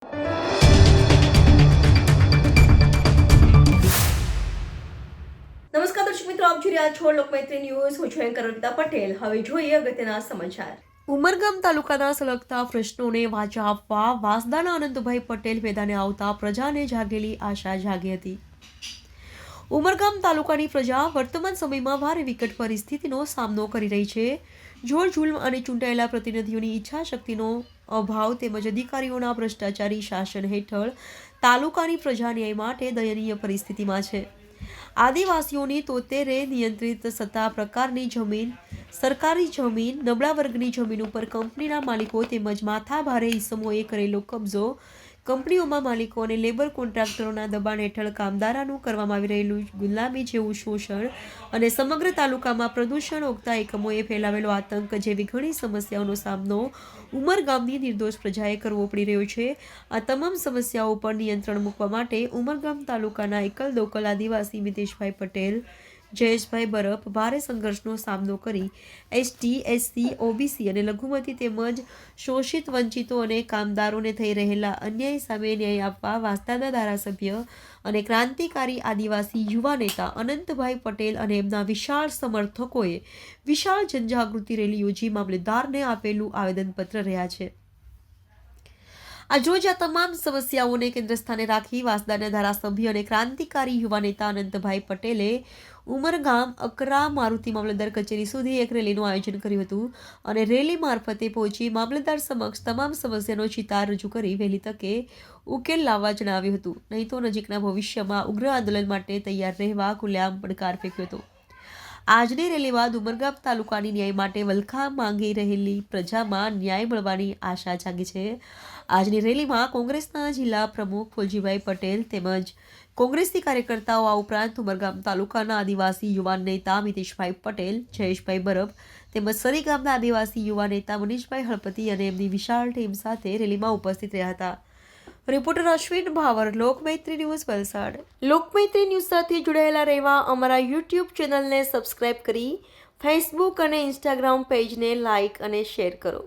નમસ્કાર દર્શક મિત્રો, આપ જોઈ રહ્યા છો લોકમૈત્રી ન્યૂઝ. હું છું એન્કર અર્પિતા પટેલ. હવે જોઈએ અગત્યના સમાચાર. ઉમરગામ તાલુકાના સળગતા પ્રશ્નોને વાચા આપવા વાંસદાના અનંતભાઈ પટેલ મેદાને આવતા પ્રજાને જાગેલી આશા જાગી હતી. ઉમરગામ તાલુકાની પ્રજા વર્તમાન સમયમાં ભારે વિકટ પરિસ્થિતિનો સામનો કરી રહી છે. જોર જુલ્મ અને ચૂંટાયેલા પ્રતિનિધિઓની ઈચ્છા શક્તિનો અભાવ તેમજ અધિકારીઓના ભ્રષ્ટાચારી શાસન હેઠળ તાલુકાની પ્રજા ન્યાય માટે દયનીય પરિસ્થિતિમાં છે. આદિવાસીઓની 73 નિયંત્રિત સત્તા પ્રકારની જમીન, સરકારી જમીન, નબળા વર્ગની જમીન ઉપર કંપનીના માલિકો તેમજ માથાભારે ઈસમોએ કરેલો કબજો, કંપનીઓમાં માલિકો અને લેબર કોન્ટ્રાક્ટરોના દબાણ હેઠળ કામદારોનું કરવામાં આવી રહેલું ગુલામી જેવું શોષણ અને સમગ્ર તાલુકામાં પ્રદૂષણ ઓગતા એકમોએ ફેલાવેલો આતંક જેવી ઘણી સમસ્યાઓનો સામનો ઉમરગામની નિર્દોષ પ્રજાએ કરવો પડી રહ્યો છે. આ તમામ સમસ્યાઓ પર નિયંત્રણ મૂકવા માટે ઉમરગામ તાલુકાના એકલ દોકલ આદિવાસી મિતેશભાઈ પટેલ, જયેશભાઈ બરફ ભારે સંઘર્ષનો સામનો કરી એસટી, એસસી, ઓબીસી અને લઘુમતી તેમજ શોષિત, વંચિતો અને કામદારોને થઈ રહેલા અન્યાય સામે ન્યાય આપવા વાંસદાના ધારાસભ્ય અને ક્રાંતિકારી આદિવાસી યુવા નેતા અનંતભાઈ પટેલ અને એમના વિશાળ સમર્થકોએ વિશાળ જનજાગૃતિ રેલી યોજી મામલતદારને આપેલું આવેદનપત્ર રહ્યા છે. આજરોજ આ તમામ સમસ્યાઓને કેન્દ્ર સ્થાને રાખી વાંસદાના ધારાસભ્ય અને ક્રાંતિકારી યુવા નેતા અનંતભાઈ પટેલે ઉમરગામ અકરા મારુતિ મામલતદાર કચેરી સુધી એક રેલીનું આયોજન કર્યું હતું અને રેલી મારફતે પહોંચી મામલતદાર સમક્ષ તમામ સમસ્યાનો ચિતાર રજૂ કરી વહેલી તકે ઉકેલ લાવવા જણાવ્યું હતું. નહીં તો નજીકના ભવિષ્યમાં ઉગ્ર આંદોલન માટે તૈયાર રહેવા ખુલ્લેઆમ પડકાર ફેંક્યો હતો. આજની રેલી બાદ ઉમરગામ તાલુકાની ન્યાય માટે વલખા માંગી રહેલી પ્રજામાં ન્યાય મળવાની આશા જાગી છે. આજની રેલીમાં કોંગ્રેસના જિલ્લા પ્રમુખ ફોલજીભાઈ પટેલ તેમજ કોંગ્રેસી કાર્યકર્તાઓ, આ ઉપરાંત ઉમરગામ તાલુકાના આદિવાસી યુવાન નેતા મિતેશભાઈ પટેલ, જયેશભાઈ બરફ તેમજ સરી ગામના આદિવાસી યુવા નેતા મનીષભાઈ હળપતિ અને એમની વિશાળ ટીમ સાથે રેલીમાં ઉપસ્થિત રહ્યા હતા. Reporter Ashwin power, Lokmaitri news, Valsad. Lokmaitri news સાથે જોડાયેલા રહેવા અમારા યુટ્યુબ ચેનલને સબસ્ક્રાઇબ કરી ફેસબુક અને ઇન્સ્ટાગ્રામ પેજને લાઇક અને શેર કરો.